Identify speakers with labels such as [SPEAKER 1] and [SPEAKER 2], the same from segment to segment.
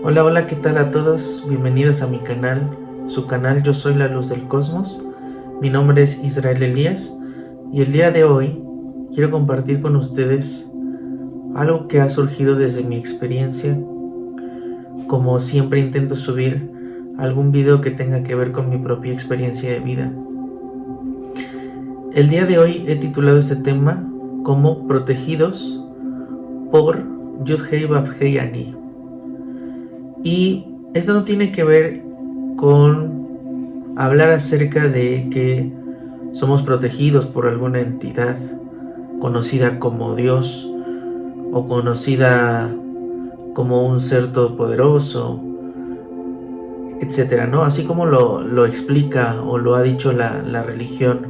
[SPEAKER 1] Hola, hola, ¿qué tal a todos? Bienvenidos a mi canal, su canal Yo Soy la Luz del Cosmos. Mi nombre es Israel Elías y el día de hoy quiero compartir con ustedes algo que ha surgido desde mi experiencia. Como siempre intento subir algún video que tenga que ver con mi propia experiencia de vida. El día de hoy he titulado este tema como Protegidos por Yud-Hei Vav-Hei Ani. Y esto no tiene que ver con hablar acerca de que somos protegidos por alguna entidad conocida como Dios o conocida como un ser todopoderoso, etcétera, ¿no? Así como lo explica o lo ha dicho la religión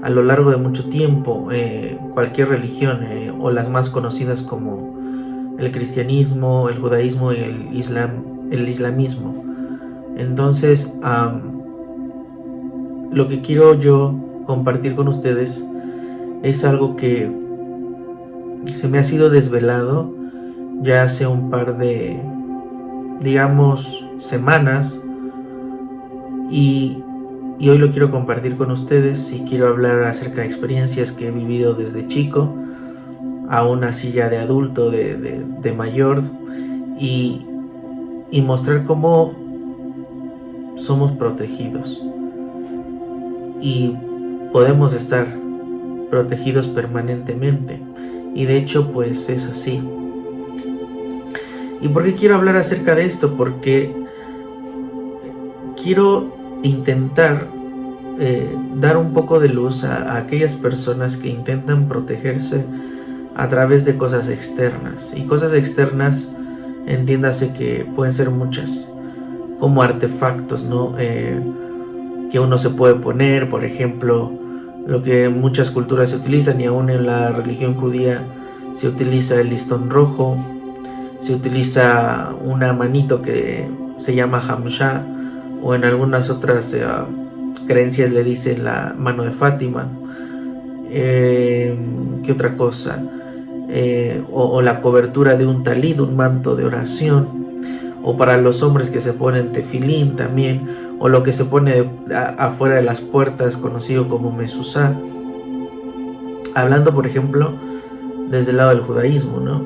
[SPEAKER 1] a lo largo de mucho tiempo, cualquier religión o las más conocidas como el cristianismo, el judaísmo y el islamismo. Entonces, lo que quiero yo compartir con ustedes es algo que se me ha sido desvelado ya hace un par de, digamos, semanas y hoy lo quiero compartir con ustedes y quiero hablar acerca de experiencias que he vivido desde chico, aún así ya de adulto, de mayor, y mostrar cómo somos protegidos y podemos estar protegidos permanentemente, y de hecho pues es así. ¿Y por qué quiero hablar acerca de esto? Porque quiero intentar dar un poco de luz a aquellas personas que intentan protegerse a través de cosas externas. Y cosas externas, entiéndase que pueden ser muchas, como artefactos, ¿no? Que uno se puede poner, por ejemplo, lo que en muchas culturas se utilizan, y aún en la religión judía se utiliza el listón rojo, se utiliza una manito que se llama Hamshah, o en algunas otras creencias le dicen la mano de Fátima. ¿Qué otra cosa? O la cobertura de un talid, un manto de oración, o para los hombres que se ponen tefilín también, o lo que se pone afuera de las puertas, conocido como mezuzá. Hablando, por ejemplo, desde el lado del judaísmo, ¿no?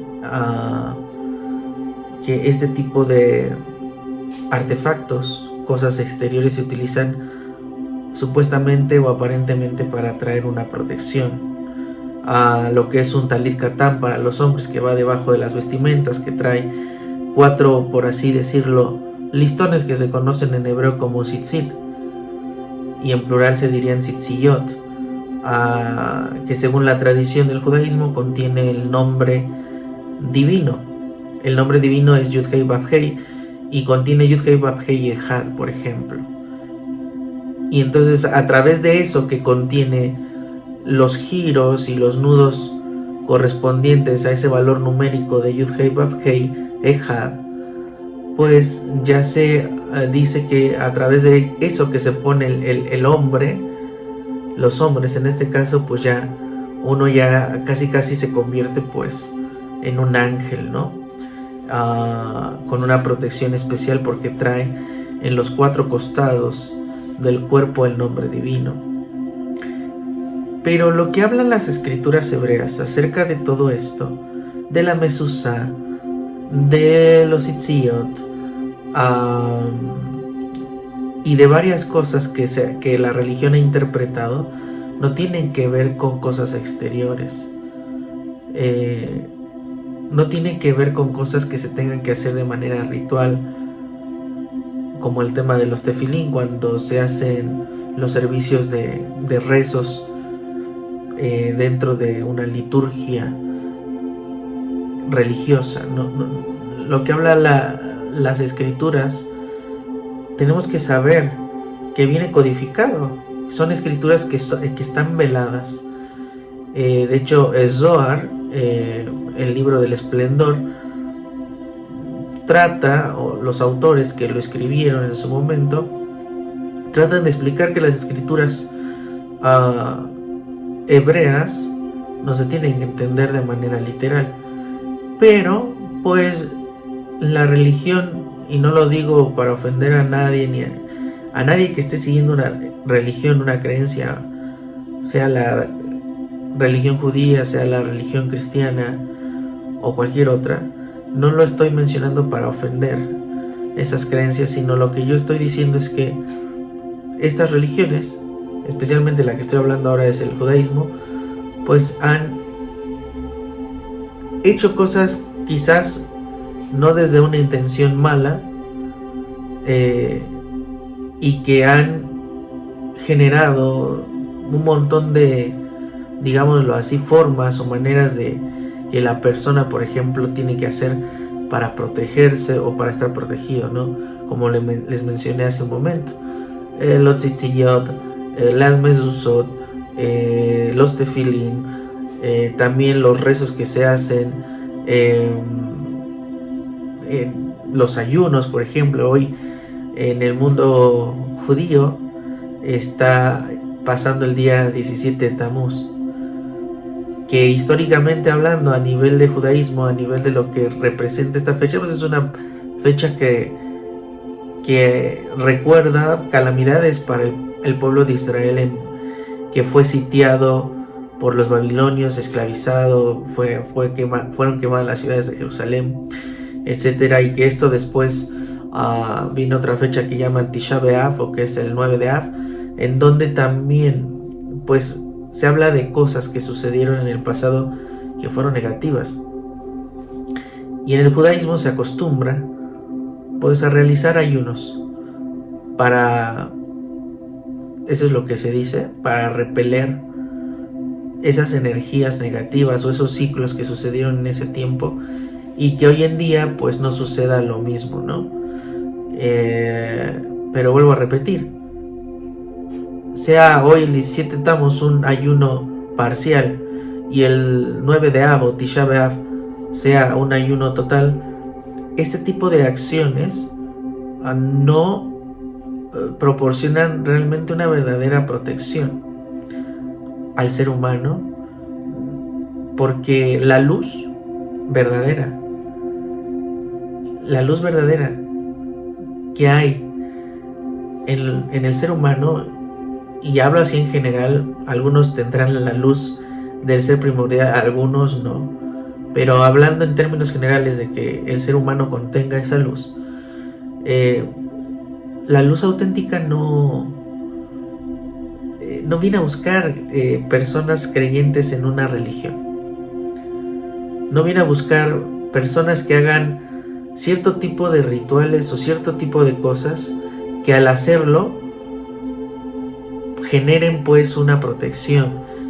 [SPEAKER 1] Que este tipo de artefactos, cosas exteriores, se utilizan supuestamente o aparentemente para traer una protección. A lo que es un talit katán para los hombres, que va debajo de las vestimentas, que trae 4, por así decirlo, listones que se conocen en hebreo como tzitzit, y en plural se dirían tzitziyot, que según la tradición del judaísmo contiene el nombre divino. El nombre divino es Yud-Hei Vav-Hei y contiene Yud-Hei Vav-Hei Echad, por ejemplo. Y entonces, a través de eso que contiene los giros y los nudos correspondientes a ese valor numérico de Yud-Hei Vav-Hei Echad, pues ya se dice que a través de eso que se pone el hombre, los hombres en este caso, pues ya uno ya casi se convierte pues en un ángel, ¿no? Con una protección especial, porque trae en los 4 costados del cuerpo el nombre divino. Pero lo que hablan las escrituras hebreas acerca de todo esto, de la mezuzá, de los tzitziyot, y de varias cosas que la religión ha interpretado, no tienen que ver con cosas exteriores. No tiene que ver con cosas que se tengan que hacer de manera ritual, como el tema de los tefilín, cuando se hacen los servicios de rezos dentro de una liturgia religiosa. Lo que habla las escrituras, tenemos que saber que viene codificado. Son escrituras que están veladas. De hecho, Zohar, el libro del esplendor, trata, o los autores que lo escribieron en su momento, tratan de explicar que las escrituras hebreas no se tienen que entender de manera literal, pero pues la religión y no lo digo para ofender a nadie, ni a nadie que esté siguiendo una religión, una creencia, sea la religión judía, sea la religión cristiana o cualquier otra, no lo estoy mencionando para ofender esas creencias, sino lo que yo estoy diciendo es que estas religiones, especialmente la que estoy hablando ahora es el judaísmo, pues han hecho cosas quizás no desde una intención mala, y que han generado un montón de, digámoslo así, formas o maneras de que la persona, por ejemplo, tiene que hacer para protegerse o para estar protegido, ¿no? Como les mencioné hace un momento. Los tzitziyot, las mezuzot, los tefilín, también los rezos que se hacen, los ayunos, por ejemplo. Hoy en el mundo judío está pasando el día 17 de Tamuz, que históricamente hablando, a nivel de judaísmo, a nivel de lo que representa esta fecha, pues es una fecha que recuerda calamidades para el pueblo de Israel, que fue sitiado por los babilonios, esclavizado, fueron quemadas las ciudades de Jerusalén, etcétera, y que esto después vino otra fecha que llaman Tisha B'Av, o que es el 9 de Av, en donde también pues se habla de cosas que sucedieron en el pasado que fueron negativas. Y en el judaísmo se acostumbra pues a realizar ayunos para, eso es lo que se dice, para repeler esas energías negativas o esos ciclos que sucedieron en ese tiempo, y que hoy en día pues no suceda lo mismo, ¿no? Pero vuelvo a repetir, sea hoy el 17 Tammuz un ayuno parcial y el 9 de Av o Tisha B'Av sea un ayuno total, este tipo de acciones no proporcionan realmente una verdadera protección al ser humano, porque la luz verdadera que hay en el ser humano, y hablo así en general, algunos tendrán la luz del ser primordial, algunos no, pero hablando en términos generales de que el ser humano contenga esa luz, la luz auténtica no viene a buscar personas creyentes en una religión, no viene a buscar personas que hagan cierto tipo de rituales o cierto tipo de cosas que al hacerlo generen pues una protección.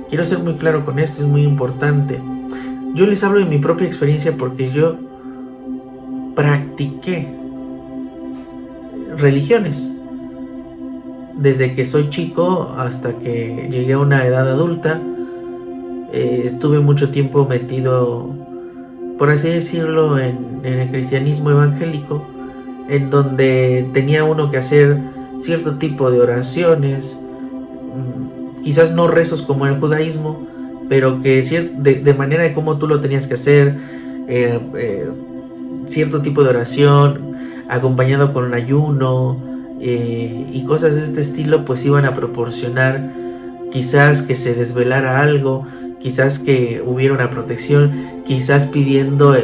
[SPEAKER 1] Quiero ser muy claro con esto, es muy importante. Yo les hablo de mi propia experiencia porque yo practiqué religiones desde que soy chico hasta que llegué a una edad adulta. Estuve mucho tiempo metido, por así decirlo, en el cristianismo evangélico, en donde tenía uno que hacer cierto tipo de oraciones, quizás no rezos como en el judaísmo, pero que de manera de cómo tú lo tenías que hacer, cierto tipo de oración acompañado con un ayuno, y cosas de este estilo, pues iban a proporcionar quizás que se desvelara algo, quizás que hubiera una protección, quizás pidiendo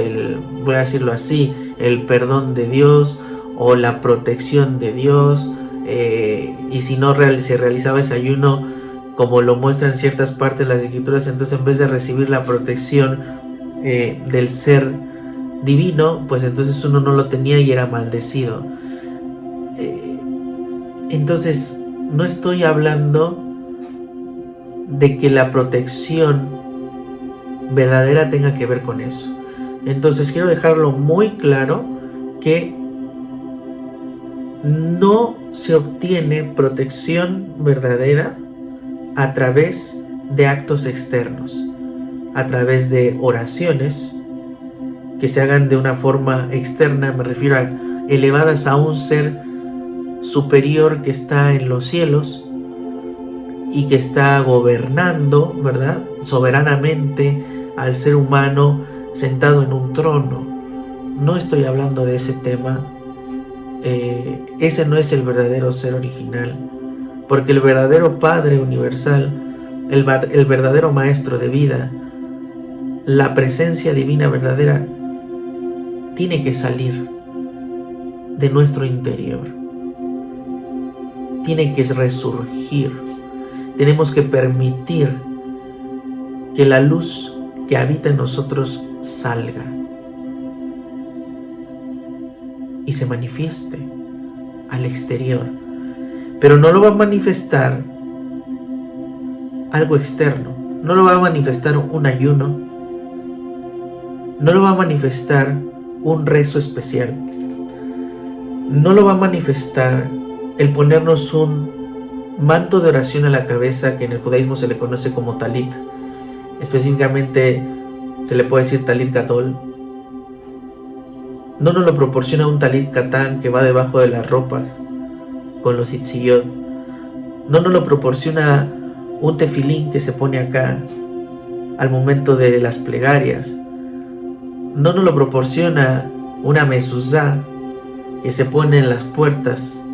[SPEAKER 1] voy a decirlo así, el perdón de Dios o la protección de Dios, y si no se realizaba ese ayuno, como lo muestran ciertas partes de las escrituras, entonces en vez de recibir la protección del ser divino, pues entonces uno no lo tenía y era maldecido. Entonces no estoy hablando de que la protección verdadera tenga que ver con eso. Entonces quiero dejarlo muy claro que no se obtiene protección verdadera a través de actos externos, a través de oraciones que se hagan de una forma externa, me refiero a elevadas a un ser superior que está en los cielos y que está gobernando, ¿verdad?, soberanamente al ser humano sentado en un trono. No estoy hablando de ese tema, ese no es el verdadero ser original, porque el verdadero Padre universal, el verdadero Maestro de vida, la presencia divina verdadera, tiene que salir de nuestro interior, tiene que resurgir. Tenemos que permitir que la luz que habita en nosotros salga y se manifieste al exterior, pero no lo va a manifestar algo externo, no lo va a manifestar un ayuno, no lo va a manifestar un rezo especial, no lo va a manifestar el ponernos un manto de oración a la cabeza, que en el judaísmo se le conoce como talit, específicamente se le puede decir talit gadol. No nos lo proporciona un talit katán que va debajo de las ropas con los itziyot. No nos lo proporciona un tefilín que se pone acá al momento de las plegarias. No nos lo proporciona una mezuzá que se pone en las puertas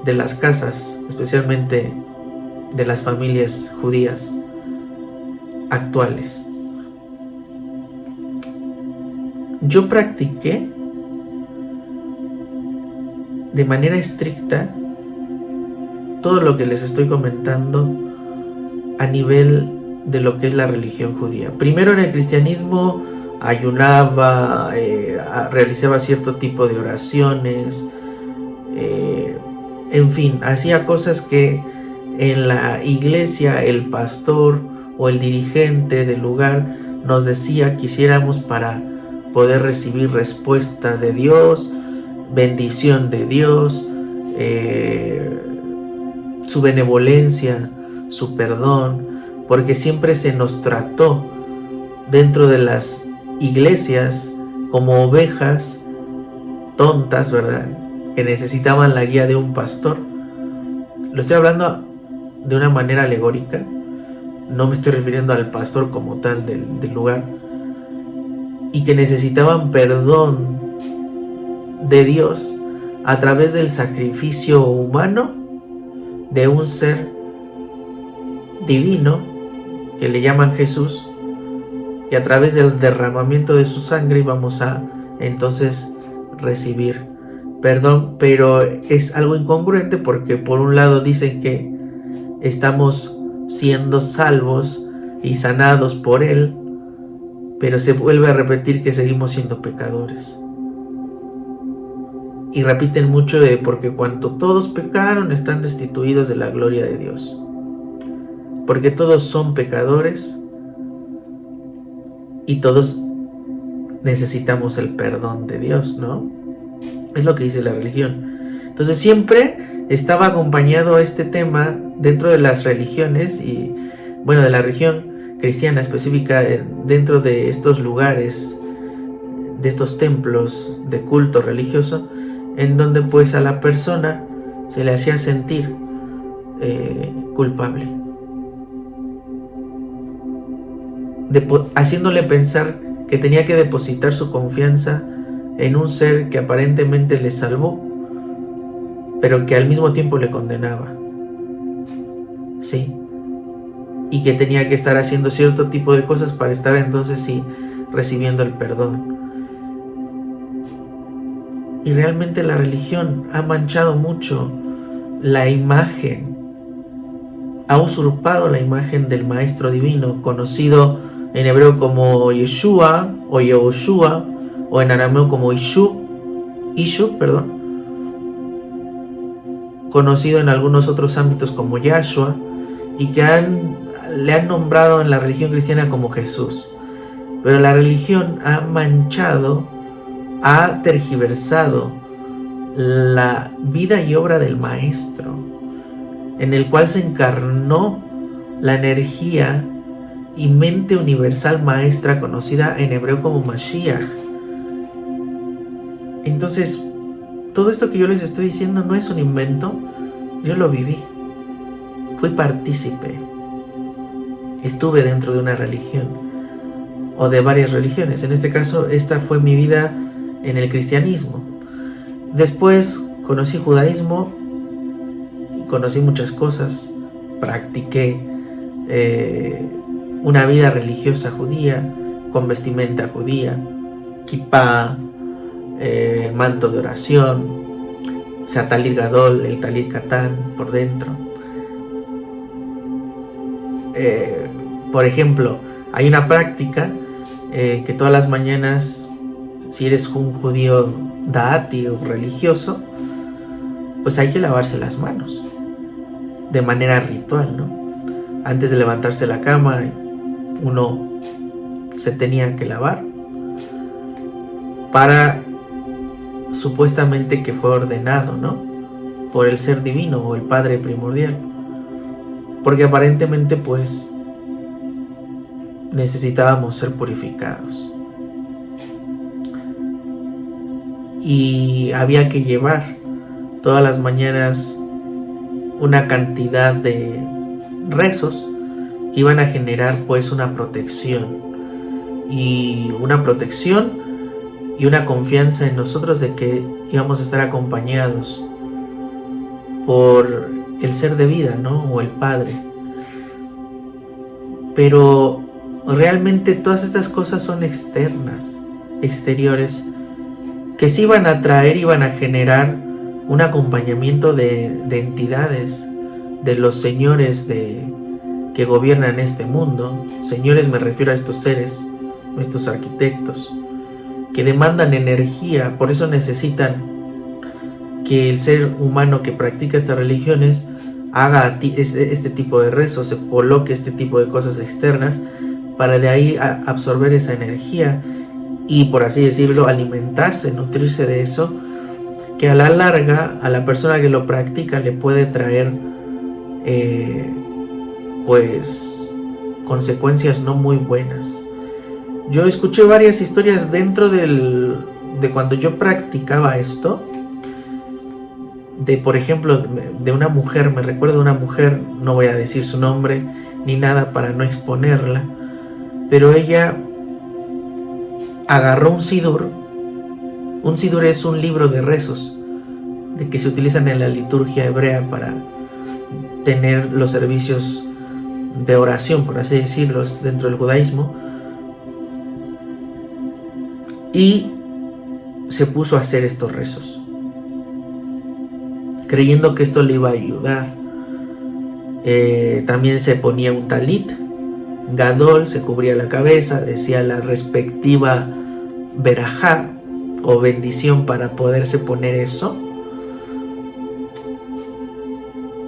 [SPEAKER 1] de las casas, especialmente de las familias judías actuales. Yo practiqué de manera estricta todo lo que les estoy comentando a nivel de lo que es la religión judía. Primero, en el cristianismo ayunaba, realizaba cierto tipo de oraciones, en fin, hacía cosas que en la iglesia el pastor o el dirigente del lugar nos decía que hiciéramos para poder recibir respuesta de Dios, bendición de Dios, su benevolencia, su perdón, porque siempre se nos trató dentro de las iglesias como ovejas tontas, ¿verdad?, que necesitaban la guía de un pastor. Lo estoy hablando de una manera alegórica, no me estoy refiriendo al pastor como tal del lugar, y que necesitaban perdón de Dios a través del sacrificio humano de un ser divino que le llaman Jesús, y a través del derramamiento de su sangre vamos a entonces recibir perdón. Pero es algo incongruente, porque por un lado dicen que estamos siendo salvos y sanados por Él, pero se vuelve a repetir que seguimos siendo pecadores. Y repiten mucho de porque cuanto todos pecaron están destituidos de la gloria de Dios. Porque todos son pecadores y todos necesitamos el perdón de Dios, ¿no? Es lo que dice la religión. Entonces siempre estaba acompañado a este tema dentro de las religiones, y bueno, de la religión cristiana específica, dentro de estos lugares, de estos templos de culto religioso, en donde pues a la persona se le hacía sentir culpable, haciéndole pensar que tenía que depositar su confianza en un ser que aparentemente le salvó, pero que al mismo tiempo le condenaba. Sí, y que tenía que estar haciendo cierto tipo de cosas para estar entonces sí recibiendo el perdón. Y realmente la religión ha manchado mucho la imagen, ha usurpado la imagen del Maestro Divino, conocido en hebreo como Yeshua o Yehoshua, o en arameo como Ishu, conocido en algunos otros ámbitos como Yahshua, y que le han nombrado en la religión cristiana como Jesús. Pero la religión ha manchado, ha tergiversado la vida y obra del Maestro, en el cual se encarnó la energía y mente universal maestra, conocida en hebreo como Mashiach. Entonces, todo esto que yo les estoy diciendo no es un invento, yo lo viví, fui partícipe, estuve dentro de una religión o de varias religiones. En este caso, esta fue mi vida en el cristianismo. Después, conocí judaísmo, conocí muchas cosas, practiqué una vida religiosa judía, con vestimenta judía, kipá, manto de oración, o sea, talit gadol, el talit katán por dentro. Por ejemplo, hay una práctica que todas las mañanas, si eres un judío da'ati o religioso, pues hay que lavarse las manos de manera ritual, ¿no? Antes de levantarse de la cama, uno se tenía que lavar para supuestamente que fue ordenado, ¿no? Por el ser divino o el Padre primordial, porque aparentemente pues necesitábamos ser purificados y había que llevar todas las mañanas una cantidad de rezos que iban a generar pues una protección y una confianza en nosotros de que íbamos a estar acompañados por el ser de vida, ¿no? O el Padre. Pero realmente todas estas cosas son externas, exteriores, que sí iban a traer, iban a generar un acompañamiento de entidades, de los señores que gobiernan este mundo. Señores, me refiero a estos seres, estos arquitectos, que demandan energía, por eso necesitan que el ser humano que practica estas religiones haga este tipo de rezos, se coloque este tipo de cosas externas, para de ahí absorber esa energía y, por así decirlo, alimentarse, nutrirse de eso, que a la larga a la persona que lo practica le puede traer pues consecuencias no muy buenas. Yo escuché varias historias dentro de cuando yo practicaba esto, de, por ejemplo, de una mujer. Me recuerdo de una mujer, no voy a decir su nombre ni nada para no exponerla, pero ella agarró un sidur. Un sidur es un libro de rezos de que se utilizan en la liturgia hebrea para tener los servicios de oración, por así decirlo, dentro del judaísmo, y se puso a hacer estos rezos, creyendo que esto le iba a ayudar. También se ponía un talit gadol, se cubría la cabeza, decía la respectiva verajá o bendición para poderse poner eso,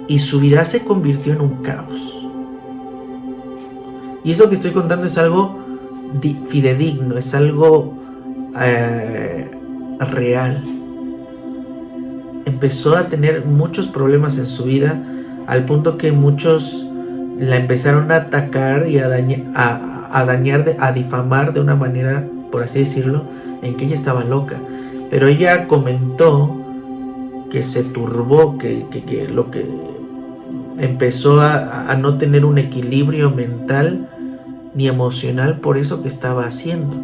[SPEAKER 1] y su vida se convirtió en un caos. Y eso que estoy contando es algo fidedigno, es algo real. Empezó a tener muchos problemas en su vida, al punto que muchos la empezaron a atacar y a dañar, a difamar de una manera, por así decirlo, en que ella estaba loca. Pero ella comentó que se turbó, que lo que empezó a no tener un equilibrio mental ni emocional por eso que estaba haciendo.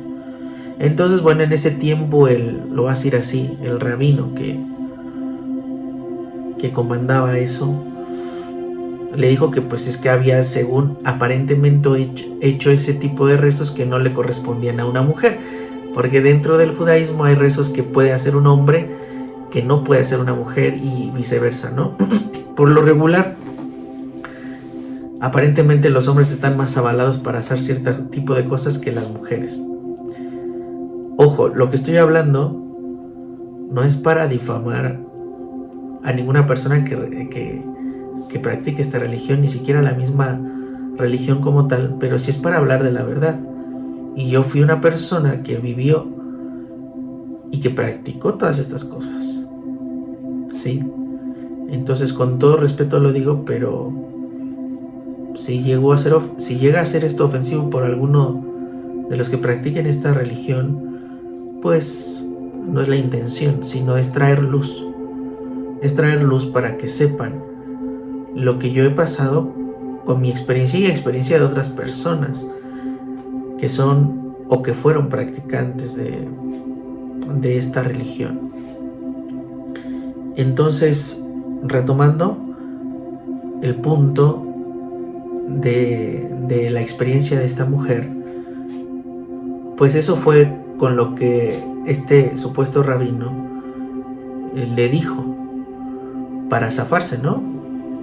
[SPEAKER 1] Entonces, bueno, en ese tiempo lo va a decir así, el rabino que comandaba eso, le dijo que pues es que había, según aparentemente, hecho ese tipo de rezos que no le correspondían a una mujer, porque dentro del judaísmo hay rezos que puede hacer un hombre que no puede hacer una mujer y viceversa, ¿no? Por lo regular, aparentemente los hombres están más avalados para hacer cierto tipo de cosas que las mujeres. Ojo, lo que estoy hablando no es para difamar a ninguna persona que practique esta religión, ni siquiera la misma religión como tal, pero sí es para hablar de la verdad. Y yo fui una persona que vivió y que practicó todas estas cosas, ¿sí? Entonces, con todo respeto lo digo, pero si llega a ser esto ofensivo por alguno de los que practiquen esta religión, pues no es la intención, sino es traer luz. Es traer luz para que sepan lo que yo he pasado con mi experiencia y la experiencia de otras personas que son o que fueron practicantes de esta religión. Entonces, retomando el punto de la experiencia de esta mujer, pues eso fue con lo que este supuesto rabino le dijo para zafarse, ¿no?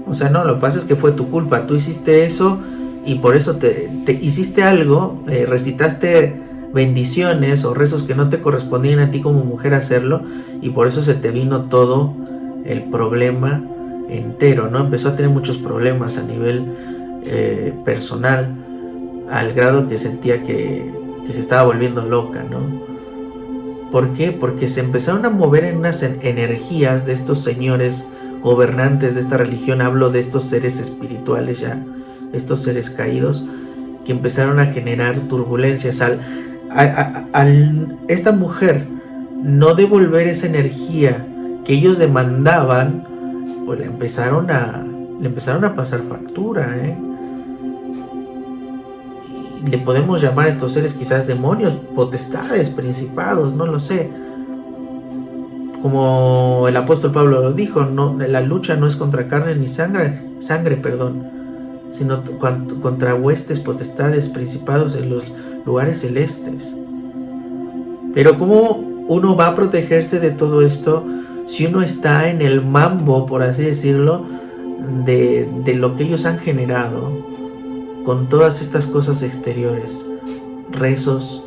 [SPEAKER 1] O sea, no, lo que pasa es que fue tu culpa, tú hiciste eso y por eso te hiciste algo, recitaste bendiciones o rezos que no te correspondían a ti como mujer hacerlo, y por eso se te vino todo el problema entero, ¿no? Empezó a tener muchos problemas a nivel personal, al grado que sentía que se estaba volviendo loca, ¿no? ¿Por qué? Porque se empezaron a mover en unas energías de estos señores gobernantes de esta religión. Hablo de estos seres espirituales ya, estos seres caídos, que empezaron a generar turbulencias. Al esta mujer no devolver esa energía que ellos demandaban, pues le empezaron a pasar factura, Y le podemos llamar a estos seres quizás demonios, potestades, principados, no lo sé. Como el apóstol Pablo lo dijo, no, la lucha no es contra carne ni sangre, sino contra huestes, potestades, principados en los lugares celestes. Pero ¿cómo uno va a protegerse de todo esto si uno está en el mambo, por así decirlo, de lo que ellos han generado con todas estas cosas exteriores? Rezos,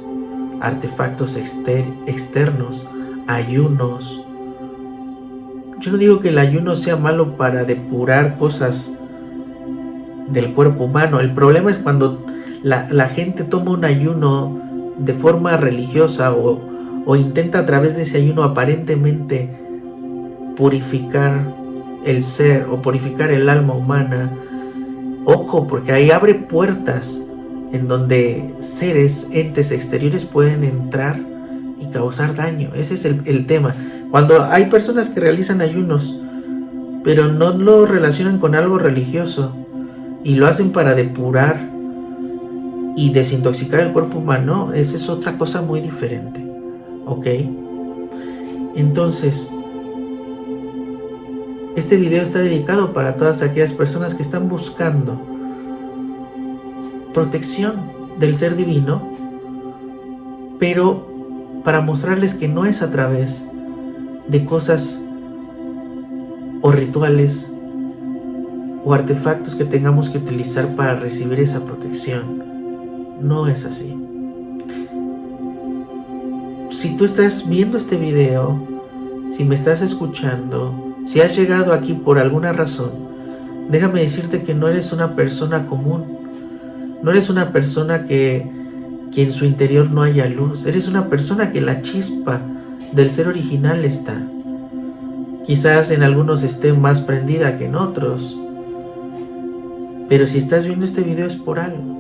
[SPEAKER 1] artefactos externos, ayunos. Yo no digo que el ayuno sea malo para depurar cosas del cuerpo humano. El problema es cuando la gente toma un ayuno de forma religiosa o intenta a través de ese ayuno aparentemente purificar el ser o purificar el alma humana. Ojo, porque ahí abre puertas en donde seres, entes exteriores pueden entrar y causar daño. Ese es el tema. Cuando hay personas que realizan ayunos, pero no lo relacionan con algo religioso y lo hacen para depurar y desintoxicar el cuerpo humano, esa es otra cosa muy diferente, ¿ok? Entonces, este video está dedicado para todas aquellas personas que están buscando protección del ser divino, pero para mostrarles que no es a través de cosas o rituales o artefactos que tengamos que utilizar para recibir esa protección. No es así. Si tú estás viendo este video, si me estás escuchando, si has llegado aquí por alguna razón, déjame decirte que no eres una persona común. No eres una persona que en su interior no haya luz. Eres una persona que la chispa del ser original está. Quizás en algunos esté más prendida que en otros, pero si estás viendo este video es por algo.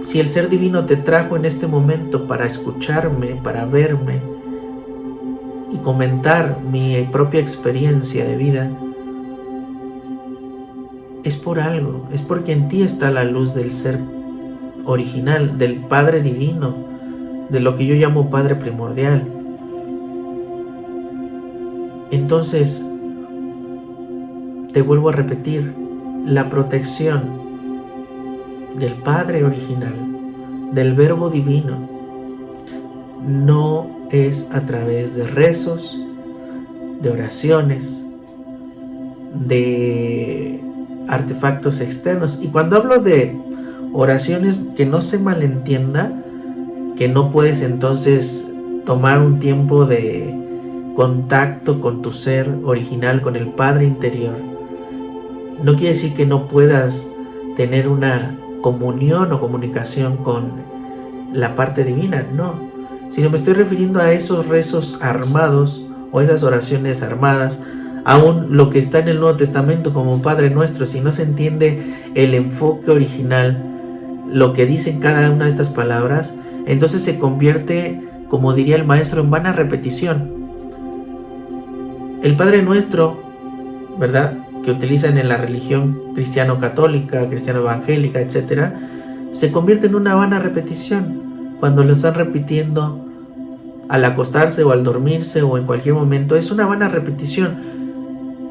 [SPEAKER 1] Si el ser divino te trajo en este momento para escucharme, para verme y comentar mi propia experiencia de vida, es por algo, es porque en ti está la luz del ser original, del Padre Divino, de lo que yo llamo Padre Primordial. Entonces, te vuelvo a repetir, la protección del Padre original, del Verbo Divino, no es a través de rezos, de oraciones, de artefactos externos. Y cuando hablo de oraciones, que no se malentienda que no puedes entonces tomar un tiempo de contacto con tu ser original, con el Padre interior. No quiere decir que no puedas tener una comunión o comunicación con la parte divina, no, sino me estoy refiriendo a esos rezos armados o esas oraciones armadas, aún lo que está en el Nuevo Testamento como Padre Nuestro. Si no se entiende el enfoque original, lo que dicen cada una de estas palabras, entonces se convierte, como diría el maestro, en vana repetición. El Padre Nuestro, ¿verdad?, que utilizan en la religión cristiano-católica, cristiano-evangélica, etc., se convierte en una vana repetición cuando lo están repitiendo al acostarse o al dormirse o en cualquier momento, es una vana repetición,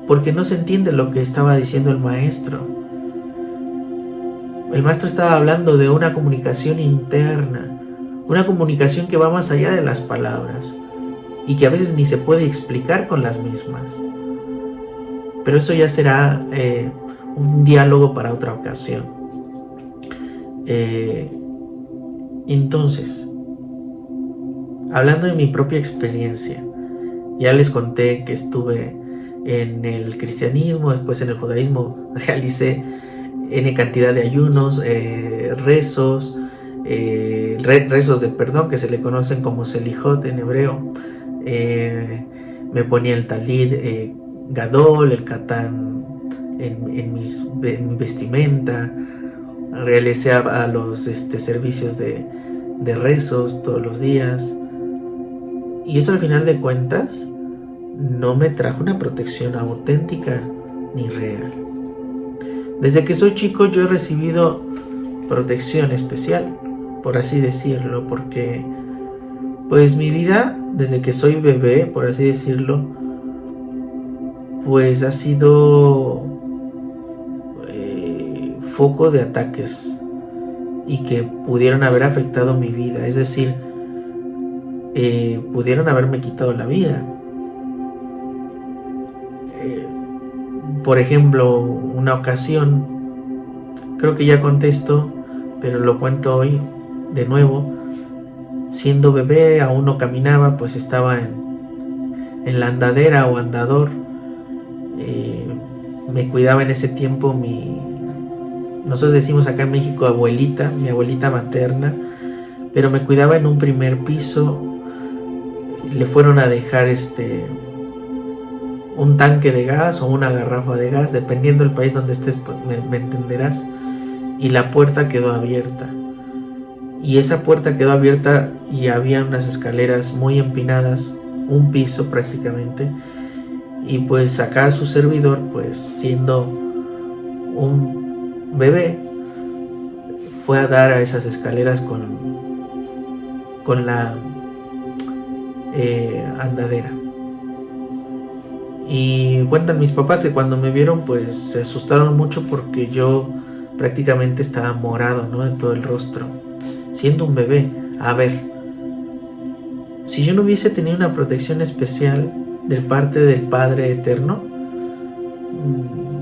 [SPEAKER 1] porque no se entiende lo que estaba diciendo el maestro. El maestro estaba hablando de una comunicación interna, una comunicación que va más allá de las palabras y que a veces ni se puede explicar con las mismas. Pero eso ya será un diálogo para otra ocasión. Entonces, hablando de mi propia experiencia, ya les conté que estuve en el cristianismo, después en el judaísmo, realicé N cantidad de ayunos, rezos, rezos de perdón, que se le conocen como selijot en hebreo. Me ponía el talid gadol, el katán en mi vestimenta, realicé a los servicios de rezos todos los días, y eso al final de cuentas no me trajo una protección auténtica ni real. Desde que soy chico yo he recibido protección especial, por así decirlo, porque pues mi vida desde que soy bebé, por así decirlo, pues ha sido foco de ataques y que pudieron haber afectado mi vida, es decir, pudieron haberme quitado la vida. Por ejemplo, una ocasión, creo que ya conté esto, pero lo cuento hoy de nuevo. Siendo bebé, aún no caminaba, pues estaba en la andadera o andador. Me cuidaba en ese tiempo nosotros decimos acá en México abuelita, mi abuelita materna, pero me cuidaba en un primer piso. Le fueron a dejar un tanque de gas o una garrafa de gas, dependiendo del país donde estés, pues me entenderás, y la puerta quedó abierta. Y esa puerta quedó abierta y había unas escaleras muy empinadas, un piso prácticamente, y pues acá su servidor, pues siendo un bebé, fue a dar a esas escaleras con la andadera. Y cuentan mis papás que cuando me vieron pues se asustaron mucho porque yo prácticamente estaba morado, ¿no?, en todo el rostro, siendo un bebé. A ver, si yo no hubiese tenido una protección especial de parte del Padre Eterno,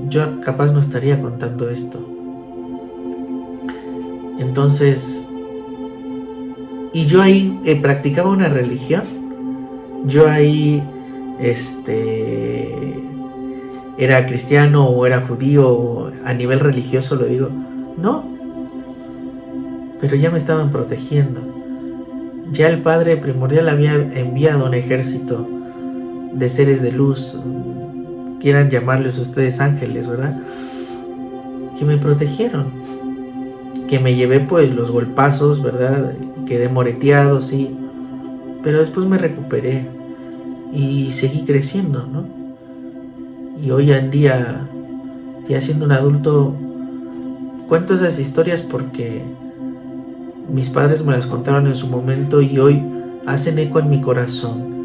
[SPEAKER 1] yo capaz no estaría contando esto. Entonces, y yo ahí practicaba una religión. Yo ahí era cristiano o era judío, a nivel religioso lo digo, no, pero ya me estaban protegiendo. Ya el Padre Primordial había enviado un ejército de seres de luz, quieran llamarles ustedes ángeles, ¿verdad?, que me protegieron, que me llevé pues los golpazos, ¿verdad?, quedé moreteado, sí, pero después me recuperé y seguí creciendo, ¿no? Y hoy en día, ya siendo un adulto, cuento esas historias porque mis padres me las contaron en su momento y hoy hacen eco en mi corazón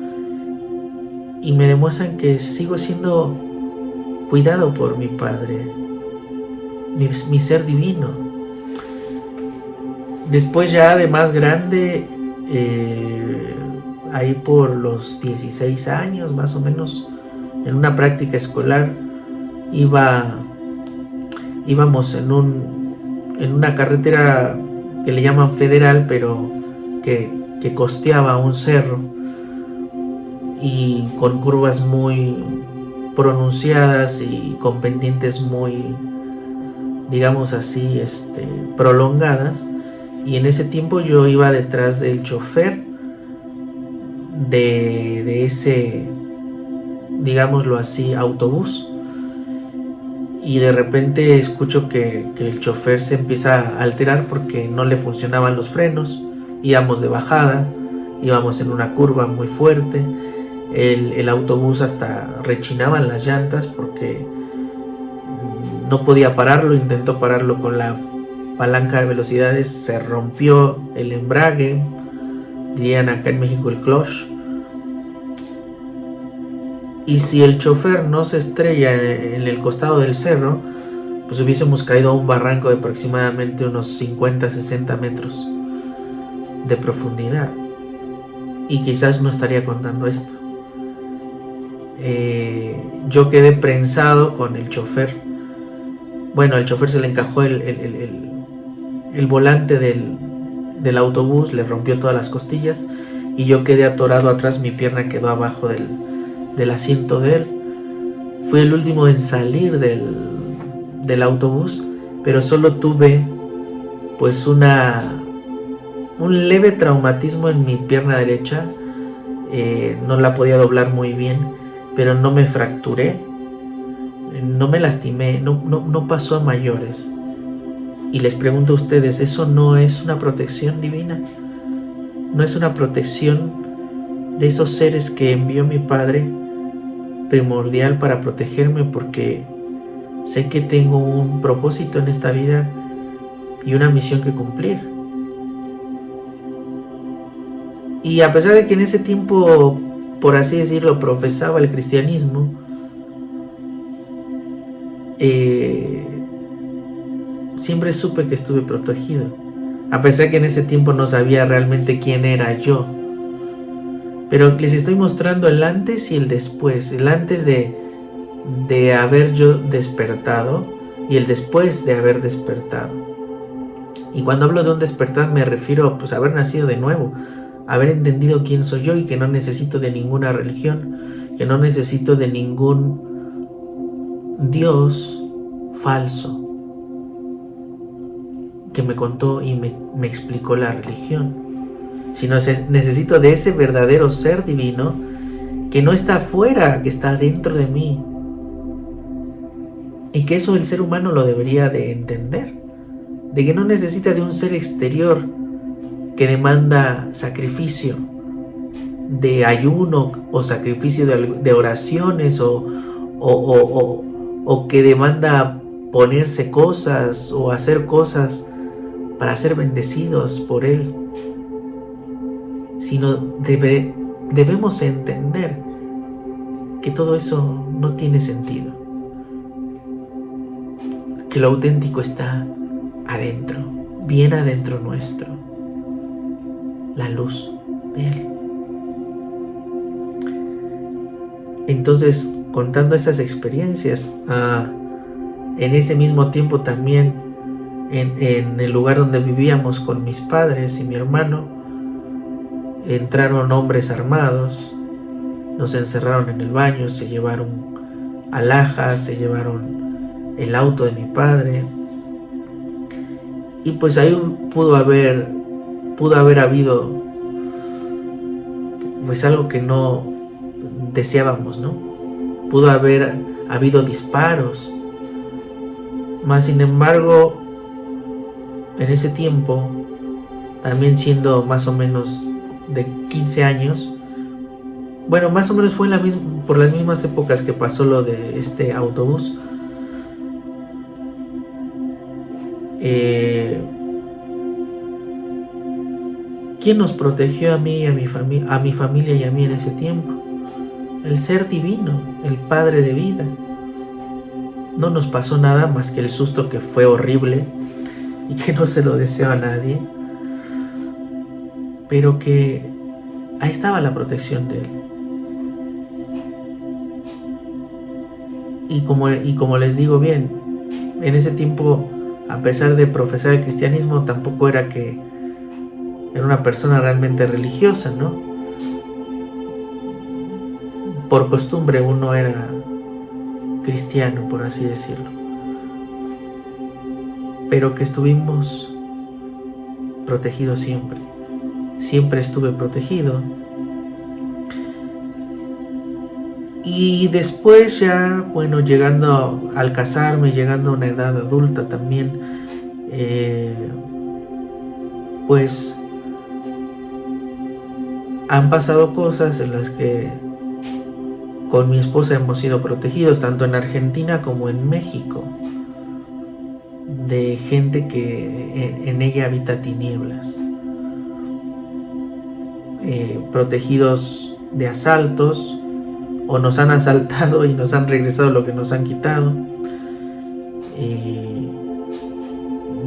[SPEAKER 1] y me demuestran que sigo siendo cuidado por mi Padre, mi ser divino. Después ya de más grande, ahí por los 16 años más o menos, en una práctica escolar, íbamos en una carretera que le llaman federal, pero que costeaba un cerro y con curvas muy pronunciadas y con pendientes muy, digamos así, prolongadas. Y en ese tiempo yo iba detrás del chofer de ese, digámoslo así, autobús, y de repente escucho que el chofer se empieza a alterar porque no le funcionaban los frenos. Íbamos de bajada, íbamos en una curva muy fuerte, el autobús hasta rechinaban las llantas porque no podía pararlo. Intentó pararlo con la palanca de velocidades, se rompió el embrague, dirían acá en México el clutch. Y si el chofer no se estrella en el costado del cerro, pues hubiésemos caído a un barranco de aproximadamente unos 50-60 metros de profundidad. Y quizás no estaría contando esto. Yo quedé prensado con el chofer. Bueno, al chofer se le encajó el volante del autobús, le rompió todas las costillas y yo quedé atorado atrás, mi pierna quedó abajo del asiento de él. Fui el último en salir del autobús, pero solo tuve pues un leve traumatismo en mi pierna derecha. No la podía doblar muy bien, pero no me fracturé, no me lastimé, no pasó a mayores. Y les pregunto a ustedes, ¿eso no es una protección divina? ¿No es una protección de esos seres que envió mi Padre, primordial para protegerme, porque sé que tengo un propósito en esta vida y una misión que cumplir? Y a pesar de que en ese tiempo, por así decirlo, profesaba el cristianismo, siempre supe que estuve protegido, a pesar de que en ese tiempo no sabía realmente quién era yo. Pero les estoy mostrando el antes y el después, el antes de haber yo despertado y el después de haber despertado. Y cuando hablo de un despertar me refiero pues a haber nacido de nuevo, haber entendido quién soy yo y que no necesito de ninguna religión, que no necesito de ningún Dios falso que me contó y me explicó la religión, sino necesito de ese verdadero ser divino que no está afuera, que está dentro de mí, y que eso el ser humano lo debería de entender, de que no necesita de un ser exterior que demanda sacrificio de ayuno o sacrificio de oraciones o que demanda ponerse cosas o hacer cosas para ser bendecidos por Él, sino debemos entender que todo eso no tiene sentido, que lo auténtico está adentro, bien adentro nuestro, la luz de Él. Entonces, contando esas experiencias, en ese mismo tiempo también en el lugar donde vivíamos con mis padres y mi hermano, entraron hombres armados, nos encerraron en el baño, se llevaron alhajas, se llevaron el auto de mi padre, y pues ahí pudo haber habido pues algo que no deseábamos, ¿no? Pudo haber habido disparos, mas sin embargo en ese tiempo, también siendo más o menos de 15 años, bueno, más o menos fue por las mismas épocas que pasó lo de este autobús, ¿quién nos protegió a mí y a mi familia y a mí en ese tiempo? El ser divino, el Padre de vida. No nos pasó nada más que el susto, que fue horrible y que no se lo deseo a nadie, pero que ahí estaba la protección de Él. Y como les digo bien, en ese tiempo, a pesar de profesar el cristianismo, tampoco era que era una persona realmente religiosa, ¿no? Por costumbre uno era cristiano, por así decirlo, pero que estuvimos protegidos siempre. Siempre estuve protegido. Y después ya, bueno, llegando al casarme, llegando a una edad adulta también, pues han pasado cosas en las que con mi esposa hemos sido protegidos, tanto en Argentina como en México, de gente que en ella habita tinieblas. protegidos de asaltos, o nos han asaltado y nos han regresado lo que nos han quitado,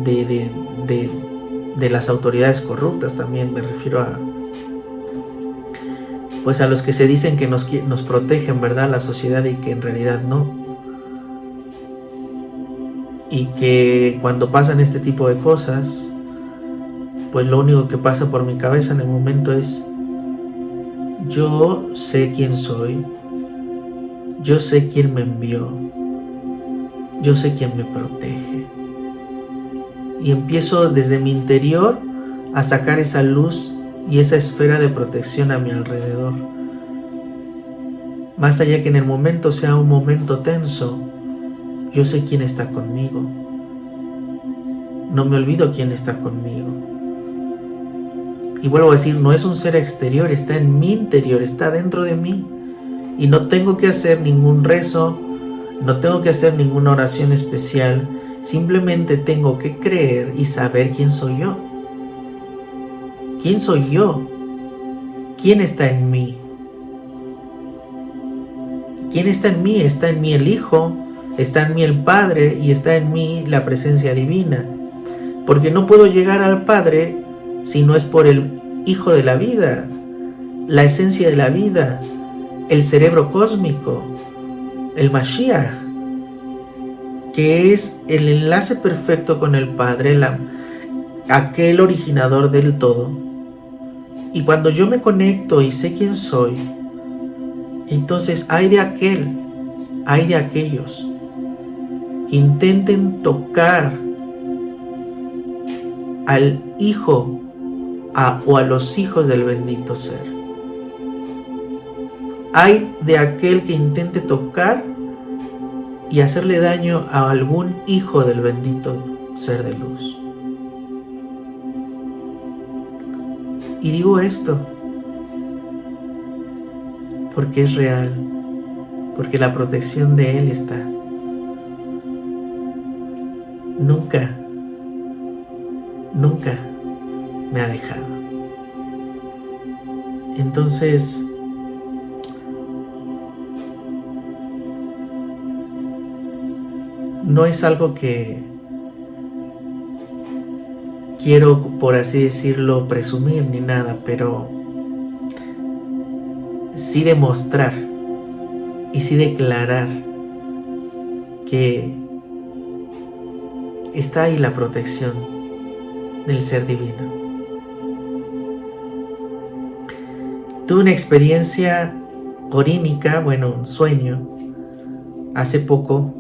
[SPEAKER 1] de las autoridades corruptas. También me refiero a los que se dicen que nos protegen, ¿verdad?, la sociedad, y que en realidad no. Y que cuando pasan este tipo de cosas, pues lo único que pasa por mi cabeza en el momento es: yo sé quién soy, yo sé quién me envió, yo sé quién me protege. Y empiezo desde mi interior a sacar esa luz y esa esfera de protección a mi alrededor. Más allá que en el momento sea un momento tenso, yo sé quién está conmigo. No me olvido quién está conmigo. Y vuelvo a decir, no es un ser exterior, está en mi interior, está dentro de mí. Y no tengo que hacer ningún rezo, no tengo que hacer ninguna oración especial. Simplemente tengo que creer y saber quién soy yo. ¿Quién soy yo? ¿Quién está en mí? ¿Quién está en mí? Está en mí el Hijo, está en mí el Padre y está en mí la presencia divina. Porque no puedo llegar al Padre si no es por el Hijo de la vida, la esencia de la vida, el cerebro cósmico, el Mashiach, que es el enlace perfecto con el Padre, aquel originador del todo. Y cuando yo me conecto y sé quién soy, entonces hay de aquellos que intenten tocar al Hijo o a los hijos del bendito ser. Hay de aquel que intente tocar y hacerle daño a algún hijo del bendito ser de luz. Y digo esto porque es real, porque la protección de Él está. Nunca me ha dejado. Entonces, no es algo que quiero, por así decirlo, presumir ni nada, pero sí demostrar y sí declarar que está ahí la protección del ser divino. Tuve una experiencia orínica, un sueño, hace poco,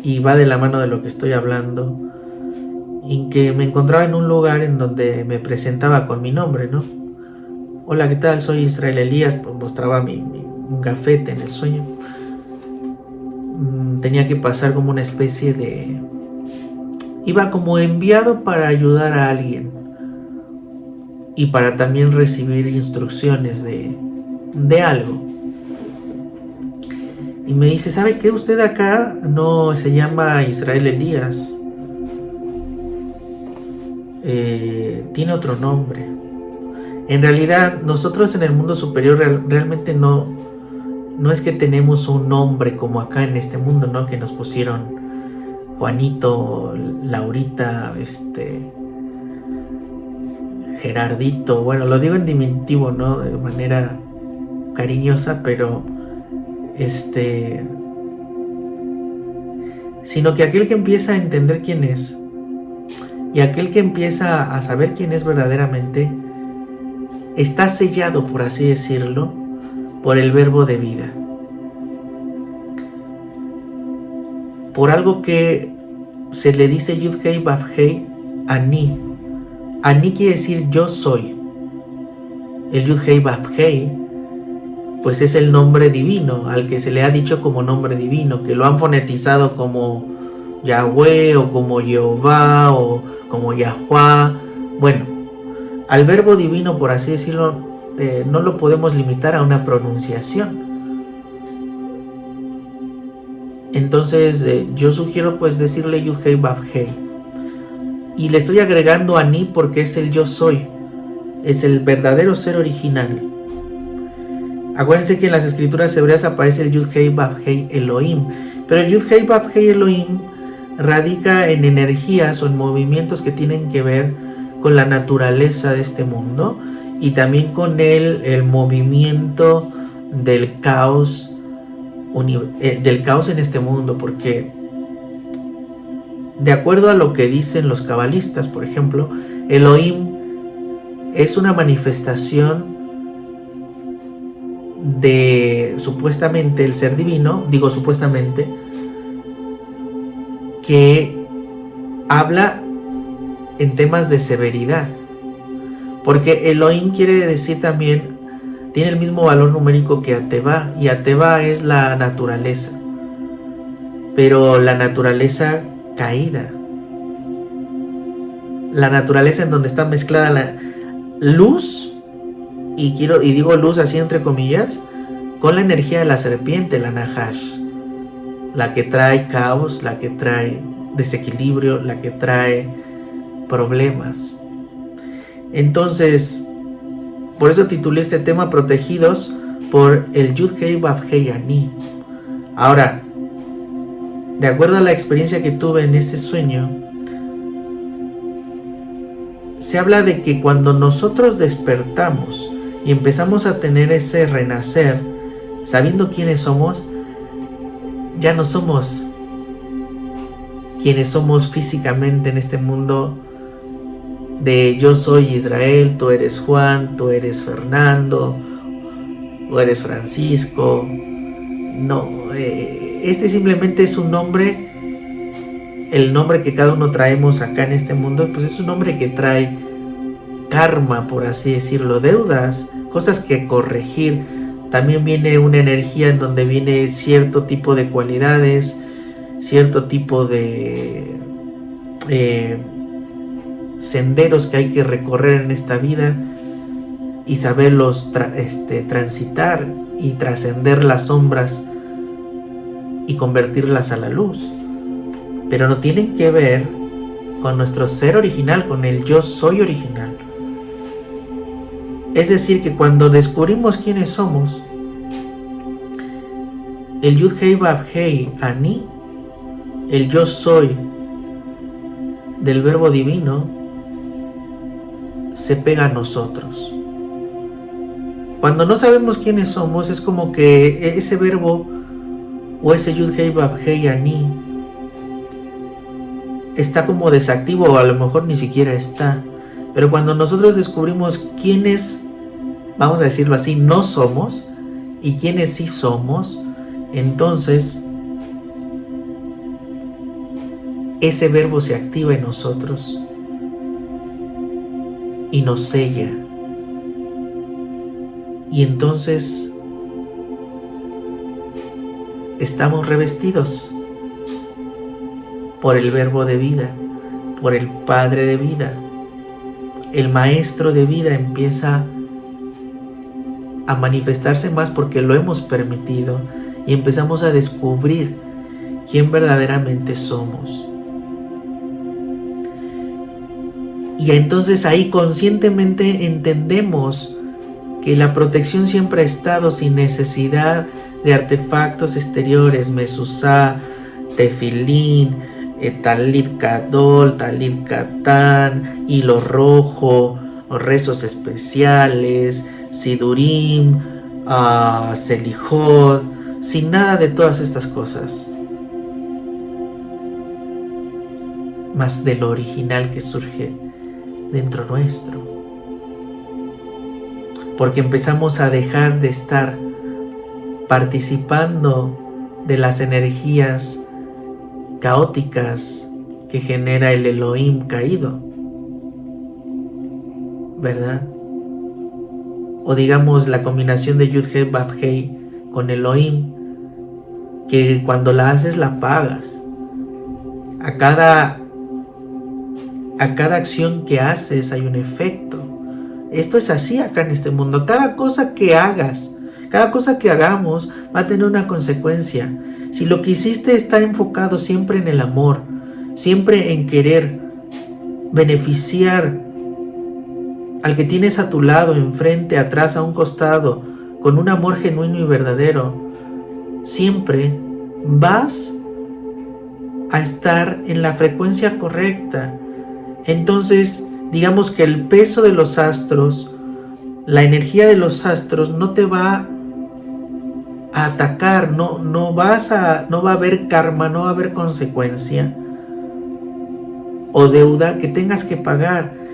[SPEAKER 1] y va de la mano de lo que estoy hablando, en que me encontraba en un lugar en donde me presentaba con mi nombre, ¿no? Hola, ¿qué tal? Soy Israel Elías. Pues mostraba un gafete en el sueño. Tenía que pasar como una especie de... Iba como enviado para ayudar a alguien y para también recibir instrucciones de algo. Y me dice, ¿sabe qué? Usted acá no se llama Israel Elías. Tiene otro nombre. En realidad, nosotros en el mundo superior realmente no es que tenemos un nombre como acá en este mundo, ¿no? Que nos pusieron Juanito, Laurita, Gerardito. Bueno, lo digo en diminutivo, ¿no? De manera cariñosa, pero sino que aquel que empieza a entender quién es y aquel que empieza a saber quién es verdaderamente está sellado, por así decirlo, por el verbo de vida, por algo que se le dice Yud-Hei Vav-Hei Ani. Ani quiere decir yo soy. El Yud-Hei Vav-Hei pues es el nombre divino, al que se le ha dicho como nombre divino, que lo han fonetizado como Yahweh o como Jehová o como Yahuwah. Bueno, al verbo divino, por así decirlo, no lo podemos limitar a una pronunciación. Entonces yo sugiero pues decirle Yud-Hei Vav-Hei, y le estoy agregando Ani porque es el yo soy, es el verdadero ser original. Acuérdense que en las escrituras hebreas aparece el Yud-Hei Vav-Hei Elohim, pero el Yud-Hei Vav-Hei Elohim radica en energías o en movimientos que tienen que ver con la naturaleza de este mundo y también con el movimiento del caos en este mundo, porque de acuerdo a lo que dicen los cabalistas, por ejemplo, Elohim es una manifestación de supuestamente el ser divino, digo supuestamente, que habla en temas de severidad, porque Elohim quiere decir también, tiene el mismo valor numérico que Atevá, y Atevá es la naturaleza, pero la naturaleza caída, la naturaleza en donde está mezclada la luz, y digo luz así entre comillas, con la energía de la serpiente, la Nahash, la que trae caos, la que trae desequilibrio, la que trae problemas. Entonces, por eso titulé este tema Protegidos por el Yud-Hei Vav-Hei Ani. Ahora, de acuerdo a la experiencia que tuve en ese sueño, se habla de que cuando nosotros despertamos y empezamos a tener ese renacer, sabiendo quiénes somos, ya no somos quienes somos físicamente en este mundo de yo soy Israel, tú eres Juan, tú eres Fernando, tú eres Francisco. No, este simplemente es un nombre, el nombre que cada uno traemos acá en este mundo, pues es un nombre que trae karma, por así decirlo, deudas, cosas que corregir. También viene una energía en donde viene cierto tipo de cualidades, cierto tipo de senderos que hay que recorrer en esta vida y saberlos transitar y trascender las sombras y convertirlas a la luz, pero no tienen que ver con nuestro ser original, con el yo soy original. Es decir, que cuando descubrimos quiénes somos, el Yud-Hei Vav-Hei Ani, el yo soy del verbo divino, se pega a nosotros. Cuando no sabemos quiénes somos, es como que ese verbo o ese Yud-Hei Vav-Hei Ani está como desactivo, o a lo mejor ni siquiera está. Pero cuando nosotros descubrimos quiénes, vamos a decirlo así, no somos y quiénes sí somos, entonces ese verbo se activa en nosotros y nos sella. Y entonces estamos revestidos por el verbo de vida, por el Padre de vida. El Maestro de vida empieza a manifestarse más porque lo hemos permitido y empezamos a descubrir quién verdaderamente somos. Y entonces ahí conscientemente entendemos que la protección siempre ha estado sin necesidad de artefactos exteriores, mezuzá, tefilín, talit gadol, talit katán, hilo rojo, rezos especiales, sidurim, selijot, sin nada de todas estas cosas, más de lo original que surge dentro nuestro, porque empezamos a dejar de estar participando de las energías caóticas que genera el Elohim caído, ¿verdad? O digamos la combinación de Yud-Hei Vav-Hei con Elohim, que cuando la haces la pagas. A cada acción que haces hay un efecto. Esto es así acá en este mundo. Cada cosa que hagas, cada cosa que hagamos va a tener una consecuencia. Si lo que hiciste está enfocado siempre en el amor, siempre en querer beneficiar al que tienes a tu lado, enfrente, atrás, a un costado, con un amor genuino y verdadero, siempre vas a estar en la frecuencia correcta. Entonces, digamos que el peso de los astros, la energía de los astros no te va a atacar, no va a haber karma, no va a haber consecuencia o deuda que tengas que pagar,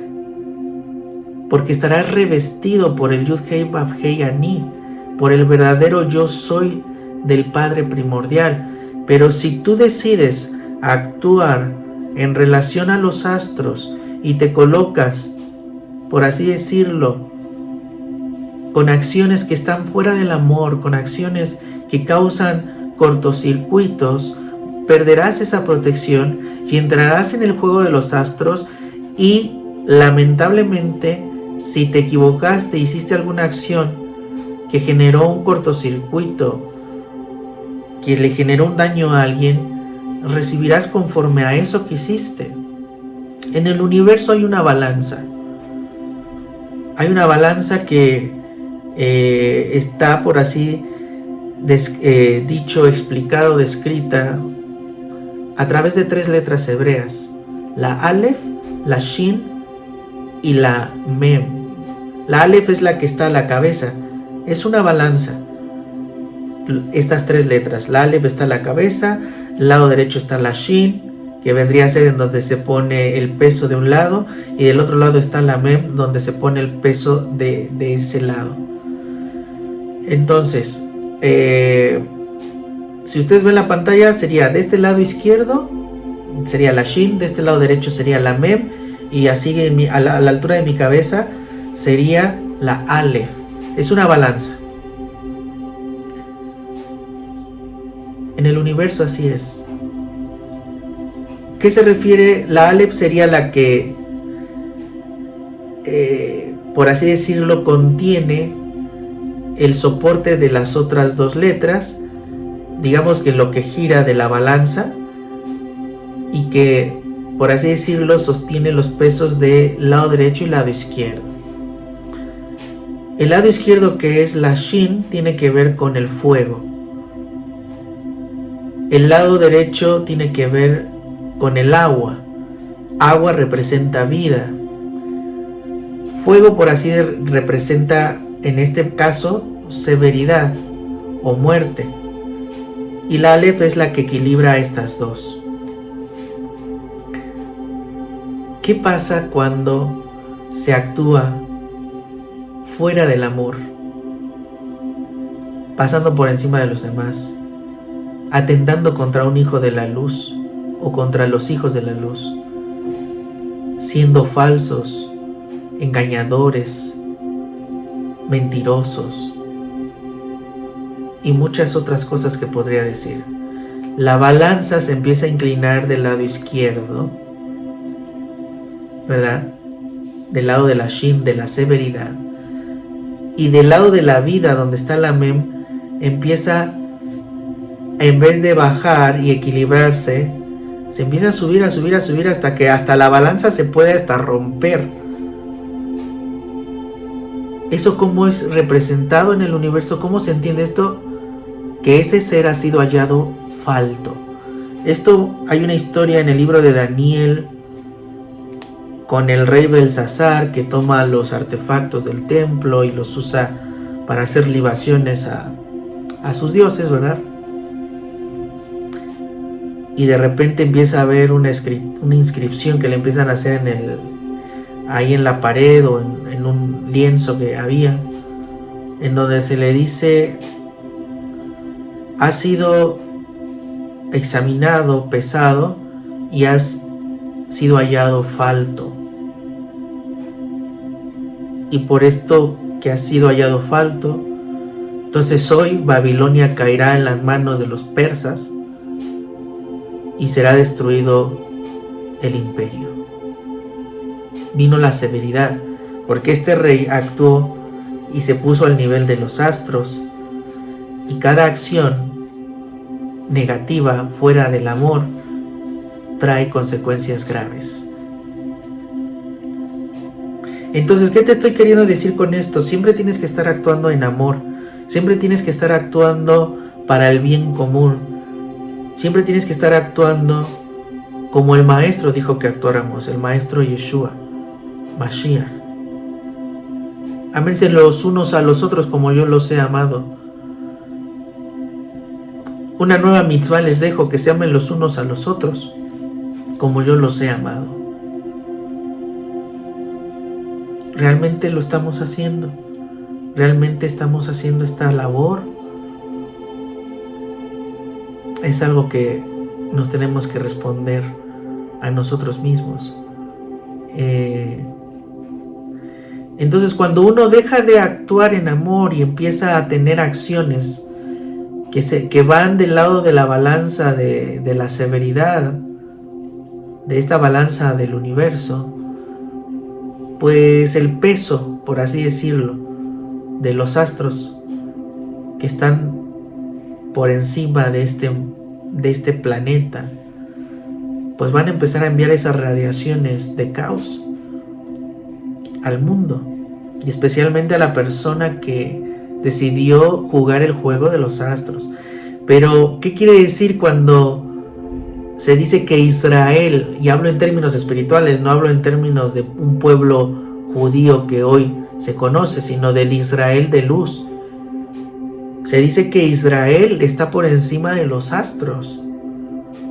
[SPEAKER 1] porque estarás revestido por el Yud-Hei Vav-Hei Ani, por el verdadero yo soy del Padre primordial. Pero si tú decides actuar en relación a los astros y te colocas, por así decirlo, con acciones que están fuera del amor, con acciones que causan cortocircuitos, perderás esa protección y entrarás en el juego de los astros y lamentablemente, si te equivocaste, hiciste alguna acción que generó un cortocircuito, que le generó un daño a alguien, recibirás conforme a eso que hiciste. En el universo hay una balanza. Hay una balanza que está, por así dicho, explicado, descrita a través de 3 letras hebreas: la Aleph, la Shin y la Mem. La Aleph es la que está a la cabeza, es una balanza. Estas 3 letras, la Aleph está a la cabeza, al lado derecho está la Shin, que vendría a ser en donde se pone el peso de un lado, y del otro lado está la Mem, donde se pone el peso de ese lado. Entonces, si ustedes ven la pantalla, sería de este lado izquierdo sería la Shin, de este lado derecho sería la Mem, y así a la altura de mi cabeza sería la Aleph. Es una balanza. En el universo así es. ¿Qué se refiere? La Aleph sería la que, por así decirlo, contiene el soporte de las otras 2 letras, digamos que lo que gira de la balanza, y que, por así decirlo, sostiene los pesos del lado derecho y lado izquierdo. El lado izquierdo, que es la Shin, tiene que ver con el fuego. El lado derecho tiene que ver con el agua. Agua representa vida. Fuego, por así representa, en este caso, severidad o muerte. Y la Aleph es la que equilibra estas 2. ¿Qué pasa cuando se actúa fuera del amor, pasando por encima de los demás, atentando contra un hijo de la luz o contra los hijos de la luz, siendo falsos, engañadores, mentirosos y muchas otras cosas que podría decir? La balanza se empieza a inclinar del lado izquierdo, ¿verdad? Del lado de la Shin, de la severidad, y del lado de la vida, donde está la Mem, empieza, en vez de bajar y equilibrarse, se empieza a subir, hasta que hasta la balanza se puede hasta romper. ¿Eso cómo es representado en el universo? ¿Cómo se entiende esto? Que ese ser ha sido hallado falto. Esto, hay una historia en el libro de Daniel con el rey Belsasar, que toma los artefactos del templo y los usa para hacer libaciones a sus dioses, ¿verdad? Y de repente empieza a haber una inscripción que le empiezan a hacer ahí en la pared o en un lienzo que había, en donde se le dice: has sido examinado, pesado, y has sido hallado falto. Y por esto que has sido hallado falto, entonces hoy Babilonia caerá en las manos de los persas y será destruido el imperio. Vino la severidad, porque este rey actuó y se puso al nivel de los astros, y cada acción negativa fuera del amor trae consecuencias graves. Entonces, ¿qué te estoy queriendo decir con esto? Siempre tienes que estar actuando en amor. Siempre tienes que estar actuando para el bien común. Siempre tienes que estar actuando como el Maestro dijo que actuáramos, el Maestro Yeshua, Mashiach. Ámense los unos a los otros como yo los he amado. Una nueva mitzvah les dejo, que se amen los unos a los otros como yo los he amado. ¿Realmente lo estamos haciendo? ¿Realmente estamos haciendo esta labor? Es algo que nos tenemos que responder a nosotros mismos. Entonces, cuando uno deja de actuar en amor y empieza a tener acciones que van del lado de la balanza de la severidad, de esta balanza del universo, pues el peso, por así decirlo, de los astros que están por encima de este planeta, pues van a empezar a enviar esas radiaciones de caos al mundo, y especialmente a la persona que decidió jugar el juego de los astros. Pero, ¿qué quiere decir cuando se dice que Israel, y hablo en términos espirituales, no hablo en términos de un pueblo judío que hoy se conoce, sino del Israel de luz? Se dice que Israel está por encima de los astros.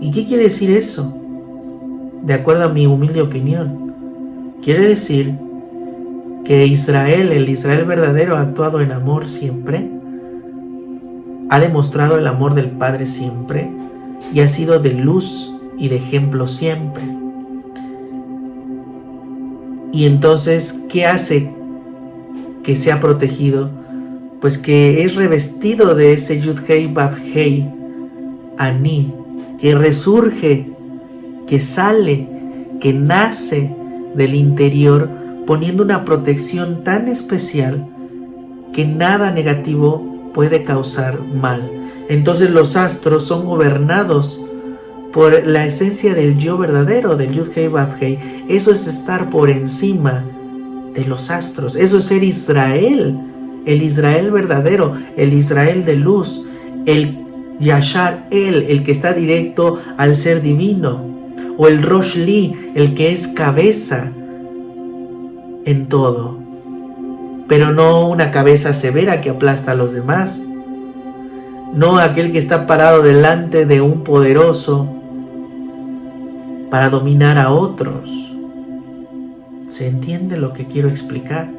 [SPEAKER 1] ¿Y qué quiere decir eso? De acuerdo a mi humilde opinión, quiere decir que Israel, el Israel verdadero, ha actuado en amor siempre, ha demostrado el amor del Padre siempre, y ha sido de luz y de ejemplo siempre. Y entonces, ¿qué hace que sea protegido? Pues que es revestido de ese Yud-Hei Vav-Hei Ani, que resurge, que sale, que nace del interior, poniendo una protección tan especial que nada negativo puede causar mal. Entonces los astros son gobernados por la esencia del yo verdadero, del Yud-Hei Vav-Hei. Eso es estar por encima de los astros. Eso es ser Israel, el Israel verdadero, el Israel de luz, el Yashar el que está directo al ser divino, o el Rosh Li, el que es cabeza en todo, pero no una cabeza severa que aplasta a los demás, no aquel que está parado delante de un poderoso para dominar a otros. ¿Se entiende lo que quiero explicar?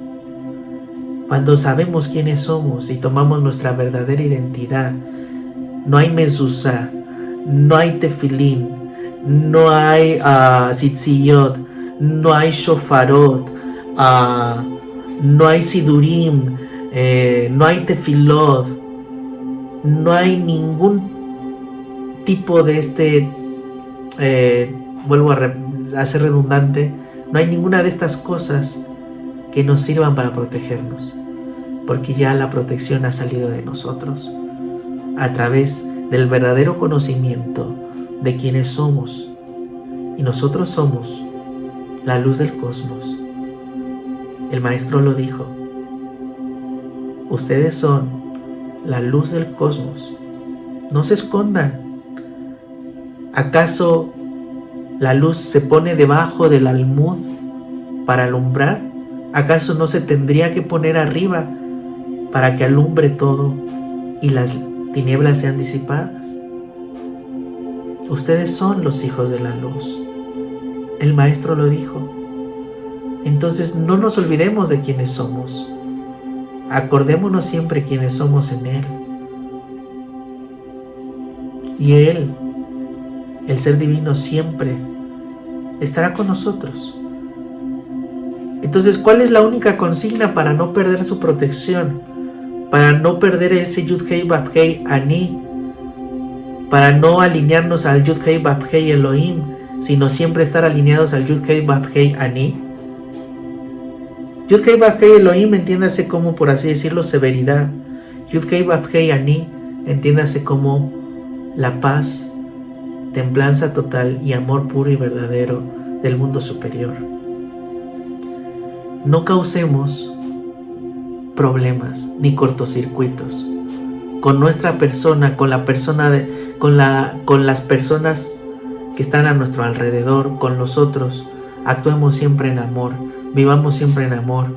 [SPEAKER 1] Cuando sabemos quiénes somos y tomamos nuestra verdadera identidad, no hay mezuzá, no hay tefilín, no hay tzitziyot, no hay shofarot, no hay sidurim, no hay tefilot, no hay ningún tipo de vuelvo a ser redundante, no hay ninguna de estas cosas que nos sirvan para protegernos, porque ya la protección ha salido de nosotros a través del verdadero conocimiento de quiénes somos, y nosotros somos la luz del cosmos. El Maestro lo dijo: ustedes son la luz del cosmos, no se escondan. ¿Acaso la luz se pone debajo del almud para alumbrar? ¿Acaso no se tendría que poner arriba para que alumbre todo y las tinieblas sean disipadas? Ustedes son los hijos de la luz. El Maestro lo dijo. Entonces no nos olvidemos de quiénes somos. Acordémonos siempre quiénes somos en Él. Y Él, el Ser Divino, siempre estará con nosotros. Entonces, ¿cuál es la única consigna para no perder su protección? Para no perder ese Yud-Hei Vav-Hei Ani, para no alinearnos al Yud-Hei Vav-Hei Elohim, sino siempre estar alineados al Yud-Hei Vav-Hei Ani. Yud-Hei Vav-Hei Elohim, entiéndase como, por así decirlo, severidad. Yud-Hei Vav-Hei Ani, entiéndase como la paz, templanza total y amor puro y verdadero del mundo superior. no causemos problemas ni cortocircuitos con nuestra persona, con las personas que están a nuestro alrededor, con los otros. Actuemos siempre en amor, vivamos siempre en amor,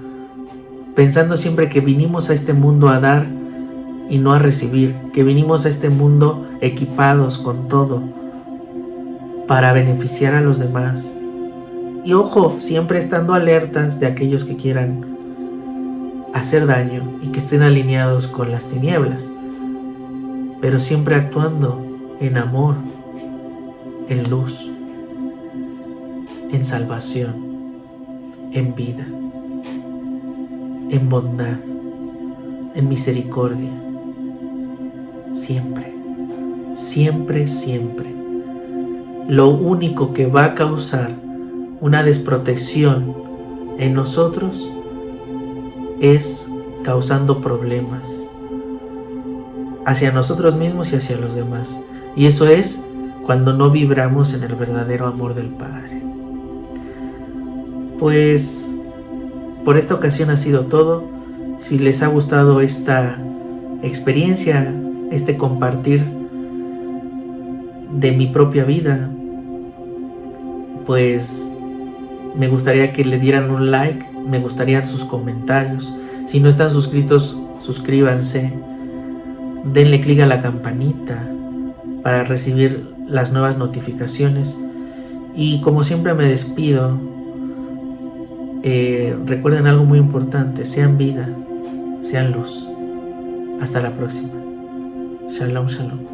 [SPEAKER 1] pensando siempre que vinimos a este mundo a dar y no a recibir, que vinimos a este mundo equipados con todo para beneficiar a los demás. Y ojo, siempre estando alertas de aquellos que quieran hacer daño y que estén alineados con las tinieblas, pero siempre actuando en amor, en luz, en salvación, en vida, en bondad, en misericordia. Siempre, siempre, siempre. Lo único que va a causar una desprotección en nosotros es causando problemas hacia nosotros mismos y hacia los demás. Y eso es cuando no vibramos en el verdadero amor del Padre. Pues por esta ocasión ha sido todo. Si les ha gustado esta experiencia, este compartir de mi propia vida, pues me gustaría que le dieran un like, me gustarían sus comentarios. Si no están suscritos, suscríbanse, denle clic a la campanita para recibir las nuevas notificaciones. Y como siempre me despido, recuerden algo muy importante: sean vida, sean luz. Hasta la próxima. Shalom, shalom.